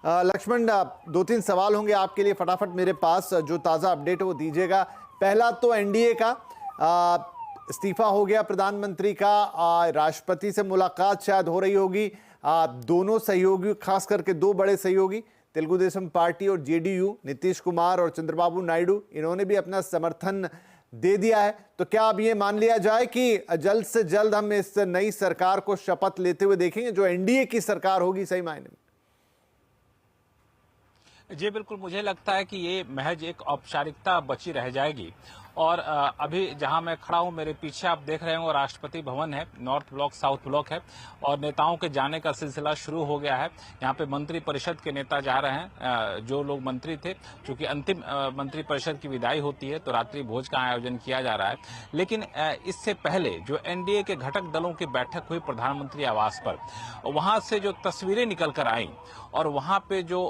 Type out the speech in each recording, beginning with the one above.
लक्ष्मण, दो तीन सवाल होंगे आपके लिए, फटाफट मेरे पास जो ताज़ा अपडेट है वो दीजिएगा। पहला तो एनडीए का इस्तीफा हो गया प्रधानमंत्री का, राष्ट्रपति से मुलाकात शायद हो रही होगी। दोनों सहयोगी, खास करके दो बड़े सहयोगी तेलुगु देशम पार्टी और जेडीयू, नीतीश कुमार और चंद्रबाबू नायडू, इन्होंने भी अपना समर्थन दे दिया है। तो क्या अब ये मान लिया जाए कि जल्द से जल्द हम इस नई सरकार को शपथ लेते हुए देखेंगे, जो एनडीए की सरकार होगी सही मायने में? जी बिल्कुल, मुझे लगता है कि ये महज एक औपचारिकता बची रह जाएगी। और अभी जहां मैं खड़ा हूं, मेरे पीछे आप देख रहे हो राष्ट्रपति भवन है, नॉर्थ ब्लॉक साउथ ब्लॉक है, और नेताओं के जाने का सिलसिला शुरू हो गया है। यहाँ पे मंत्री परिषद के नेता जा रहे हैं, जो लोग मंत्री थे, क्योंकि अंतिम मंत्री परिषद की विदाई होती है तो रात्रि भोज का आयोजन किया जा रहा है। लेकिन इससे पहले जो एनडीए के घटक दलों की बैठक हुई प्रधानमंत्री आवास पर, वहां से जो तस्वीरें निकल कर आई और वहां पे जो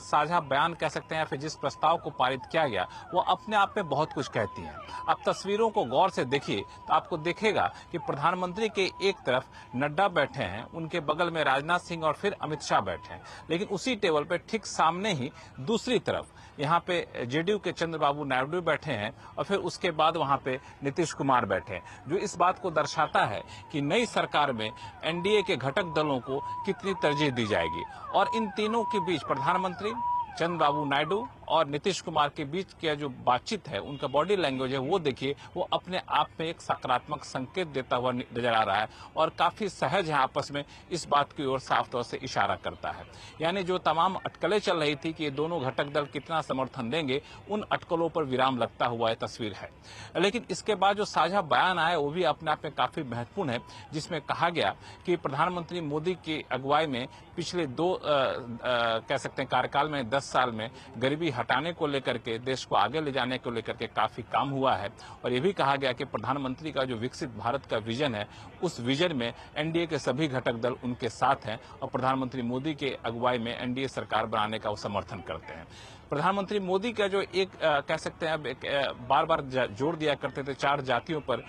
साझा बयान कह सकते हैं, फिर जिस प्रस्ताव को पारित किया गया, वो अपने आप में बहुत कुछ कहती है। आप तस्वीरों को गौर से देखिए तो आपको दिखेगा कि प्रधानमंत्री के एक तरफ नड्डा बैठे हैं, उनके बगल में राजनाथ सिंह और फिर अमित शाह बैठे हैं, लेकिन उसी टेबल पे ठीक सामने ही दूसरी तरफ यहाँ पे जेडीयू के चंद्रबाबू नायडू बैठे हैं और फिर उसके बाद वहां पे नीतीश कुमार बैठे हैं, जो इस बात को दर्शाता है कि नई सरकार में एनडीए के घटक दलों को कितनी तरजीह दी जाएगी। और इन तीनों के बीच प्रधानमंत्री, चंद्रबाबू नायडू और नीतीश कुमार के बीच की जो बातचीत है, उनका बॉडी लैंग्वेज है, वो देखिए, वो अपने आप में एक सकारात्मक संकेत देता हुआ नजर आ रहा है और काफी सहज है आपस में, इस बात की ओर साफ तौर से इशारा करता है। यानी जो तमाम अटकलें चल रही थी कि ये दोनों घटक दल कितना समर्थन देंगे, उन अटकलों पर विराम लगता हुआ यह तस्वीर है। लेकिन इसके बाद जो साझा बयान आया वो भी अपने आप में काफी महत्वपूर्ण है, जिसमें कहा गया कि प्रधानमंत्री मोदी की अगुवाई में पिछले कह सकते हैं कार्यकाल में 10 साल में गरीबी हटाने को लेकर के, देश को आगे ले जाने को लेकर के काफी काम हुआ है। और ये भी कहा गया कि प्रधानमंत्री का जो विकसित भारत का विजन है, उस विजन में एनडीए के सभी घटक दल उनके साथ हैं और प्रधानमंत्री मोदी के अगुवाई में एनडीए सरकार बनाने का वो समर्थन करते हैं। प्रधानमंत्री मोदी का जो एक कह सकते हैं, अब बार बार जोर दिया करते थे 4 जातियों पर,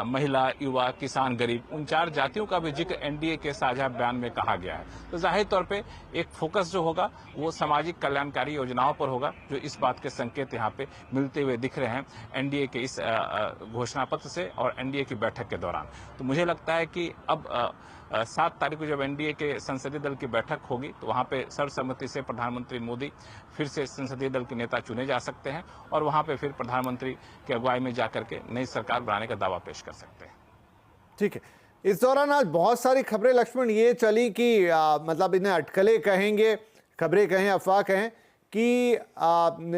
महिला, युवा, किसान, गरीब, उन 4 जातियों का भी जिक्र एनडीए के साझा बयान में कहा गया है। तो जाहिर तौर पे एक फोकस जो होगा वो सामाजिक कल्याणकारी योजनाओं पर होगा, जो इस बात के संकेत यहाँ पे मिलते हुए दिख रहे हैं एनडीए के इस घोषणा पत्र से और एनडीए की बैठक के दौरान। तो मुझे लगता है कि अब 7 तारीख को जब एनडीए के संसदीय दल की बैठक होगी तो वहां पे सर्वसम्मति से प्रधानमंत्री मोदी फिर से संसदीय दल के नेता चुने जा सकते हैं और वहां पे फिर प्रधानमंत्री की अगुवाई में जाकर के नई सरकार बनाने का दावा पेश कर सकते हैं। ठीक है। इस दौरान आज बहुत सारी खबरें लक्ष्मण ये चली कि मतलब इन्हें अटकलें कहेंगे, खबरें कहें, अफवाह कहें कि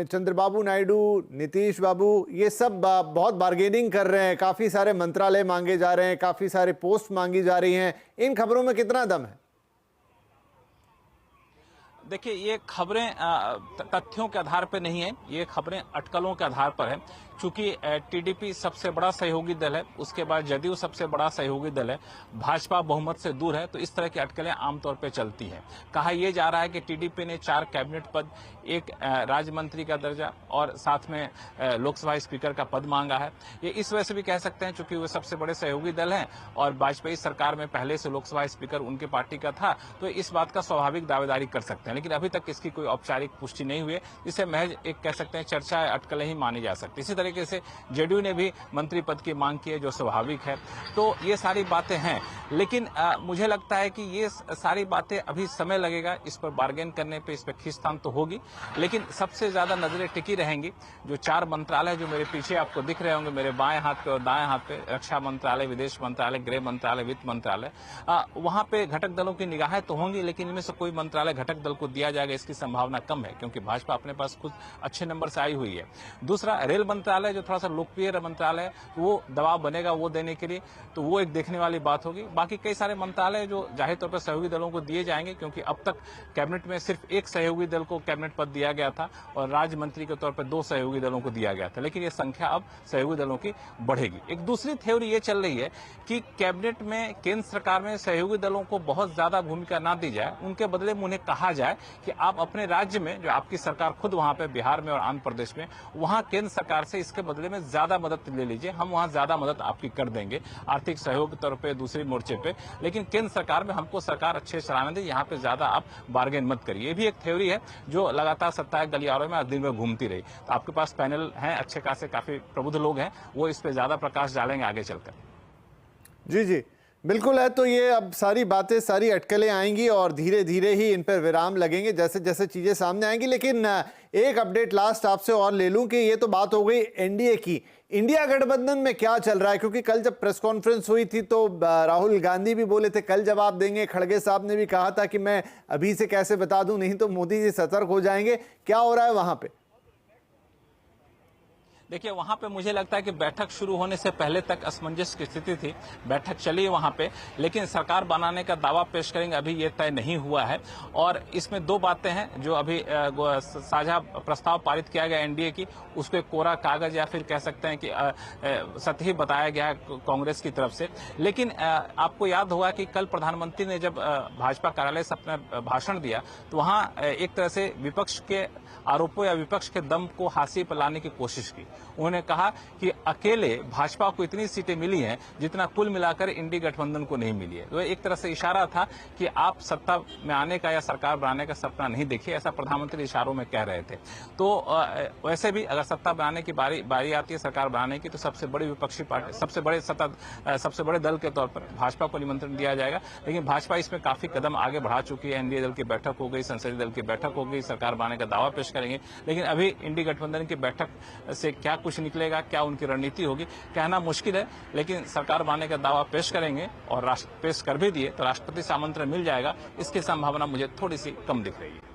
चंद्रबाबू नायडू, नीतीश बाबू, ये सब बहुत बार्गेनिंग कर रहे हैं, काफी सारे मंत्रालय मांगे जा रहे हैं, काफी सारे पोस्ट मांगी जा रही हैं। इन खबरों में कितना दम है? देखिए, ये खबरें तथ्यों के आधार पर नहीं है, ये खबरें अटकलों के आधार पर है। चूंकि टीडीपी सबसे बड़ा सहयोगी दल है, उसके बाद जदयू सबसे बड़ा सहयोगी दल है, भाजपा बहुमत से दूर है, तो इस तरह की अटकलें आमतौर पर चलती हैं। कहा यह जा रहा है कि टीडीपी ने 4 कैबिनेट पद, 1 राज्य मंत्री का दर्जा और साथ में लोकसभा स्पीकर का पद मांगा है। ये इस वजह से भी कह सकते हैं चूंकि वे सबसे बड़े सहयोगी दल हैं और वाजपेयी सरकार में पहले से लोकसभा स्पीकर उनके पार्टी का था, तो इस बात का स्वाभाविक दावेदारी कर सकते हैं। लेकिन अभी तक इसकी कोई औपचारिक पुष्टि नहीं हुई है, जिसे महज एक कह सकते हैं चर्चा, अटकलें ही मानी जा सकती। इसी तरीके से जेडीयू ने भी मंत्री पद की मांग की है, जो स्वाभाविक है। तो ये सारी बातें हैं, लेकिन मुझे लगता है कि ये सारी बातें अभी समय लगेगा इस पर बार्गेन करने पे, इस पर खींचतान तो होगी, लेकिन सबसे ज्यादा नजरें टिकी रहेंगी जो 4 मंत्रालय जो मेरे पीछे आपको दिख रहे होंगे, मेरे बाएं हाथ पे और दाएं हाथ पे, रक्षा मंत्रालय, विदेश मंत्रालय, गृह मंत्रालय, वित्त मंत्रालय, वहां पे घटक दलों की निगाहें तो होंगी, लेकिन इनमें से कोई मंत्रालय घटक दल को दिया जाएगा इसकी संभावना कम है, क्योंकि भाजपा अपने पास खुद अच्छे नंबर से आई हुई है। दूसरा, रेल मंत्रालय जो थोड़ा सा लोकप्रिय मंत्रालय है, वो दबाव बनेगा वो देने के लिए, तो वो एक देखने वाली बात होगी। बाकी कई सारे मंत्रालय जो जाहिर तौर पर सहयोगी दलों को दिए जाएंगे, क्योंकि अब तक कैबिनेट में सिर्फ 1 सहयोगी दल को कैबिनेट पद दिया गया था और राज्य मंत्री के तौर पर 2 सहयोगी दलों को दिया गया था, लेकिन ये संख्या अब सहयोगी दलों की बढ़ेगी। एक दूसरी थ्योरी ये चल रही है कि कैबिनेट में, केंद्र सरकार में सहयोगी दलों को बहुत ज्यादा भूमिका ना दी जाए, उनके बदले में उन्हें कहा जाए कि आप अपने राज्य में, जो आपकी सरकार खुद वहां पे बिहार में और आंध्र प्रदेश में, वहां केंद्र सरकार से इसके बदले में ज्यादा मदद ले लीजिए, हम वहां ज्यादा मदद आपकी कर देंगे आर्थिक सहयोग के तौर पे, दूसरे मोर्चे पे। लेकिन केंद्र सरकार में हमको सरकार अच्छे चलाने दे, यहाँ पे ज्यादा आप बार्गेन मत करिए। ये भी एक थ्योरी है जो लगातार सत्ता के गलियारों में दिन में घूमती रही। तो आपके पास पैनल हैं अच्छे खासे, काफी प्रबुद्ध लोग हैं, वो इस पे ज्यादा प्रकाश डालेंगे आगे चलकर। जी जी बिल्कुल है। तो ये अब सारी बातें, सारी अटकलें आएंगी और धीरे धीरे ही इन पर विराम लगेंगे जैसे जैसे चीजें सामने आएंगी। लेकिन एक अपडेट लास्ट आपसे और ले लूं कि ये तो बात हो गई एनडीए की। इंडिया गठबंधन में क्या चल रहा है? क्योंकि कल जब प्रेस कॉन्फ्रेंस हुई थी तो राहुल गांधी भी बोले थे कल जवाब देंगे, खड़गे साहब ने भी कहा था कि मैं अभी से कैसे बता दूं, नहीं तो मोदी जी सतर्क हो जाएंगे। क्या हो रहा है वहां पे? देखिए, वहां पे मुझे लगता है कि बैठक शुरू होने से पहले तक असमंजस की स्थिति थी। बैठक चली वहां पे, लेकिन सरकार बनाने का दावा पेश करेंगे अभी ये तय नहीं हुआ है। और इसमें दो बातें हैं जो अभी साझा प्रस्ताव पारित किया गया एनडीए की, उसको कोरा कागज या फिर कह सकते हैं कि सतही बताया गया है कांग्रेस की तरफ से। लेकिन आपको याद होगा कि कल प्रधानमंत्री ने जब भाजपा कार्यालय से अपना भाषण दिया तो वहां एक तरह से विपक्ष के आरोपों या विपक्ष के दम को हाशिए पर लाने की कोशिश की। उन्होंने कहा कि अकेले भाजपा को इतनी सीटें मिली हैं जितना कुल मिलाकर इंडी गठबंधन को नहीं मिली है। तो एक तरह से इशारा था कि आप सत्ता में आने का या सरकार बनाने का सपना नहीं देखिए, ऐसा प्रधानमंत्री इशारों में कह रहे थे। तो वैसे भी अगर सत्ता बनाने की बारी आती है, सरकार बनाने की, तो सबसे बड़ी विपक्षी पार्टी, सबसे बड़े दल के तौर पर भाजपा को निमंत्रण दिया जाएगा। लेकिन भाजपा इसमें काफी कदम आगे बढ़ा चुकी है। एनडीए दल की बैठक हो गई, संसदीय दल की बैठक हो गई, सरकार बनाने का दावा पेश करेंगे। लेकिन अभी इंडी गठबंधन की बैठक से क्या कुछ निकलेगा, क्या उनकी रणनीति होगी, कहना मुश्किल है। लेकिन सरकार बनाने का दावा पेश करेंगे और पेश कर भी दिए तो राष्ट्रपति से आमंत्रण मिल जाएगा, इसकी संभावना मुझे थोड़ी सी कम दिख रही है।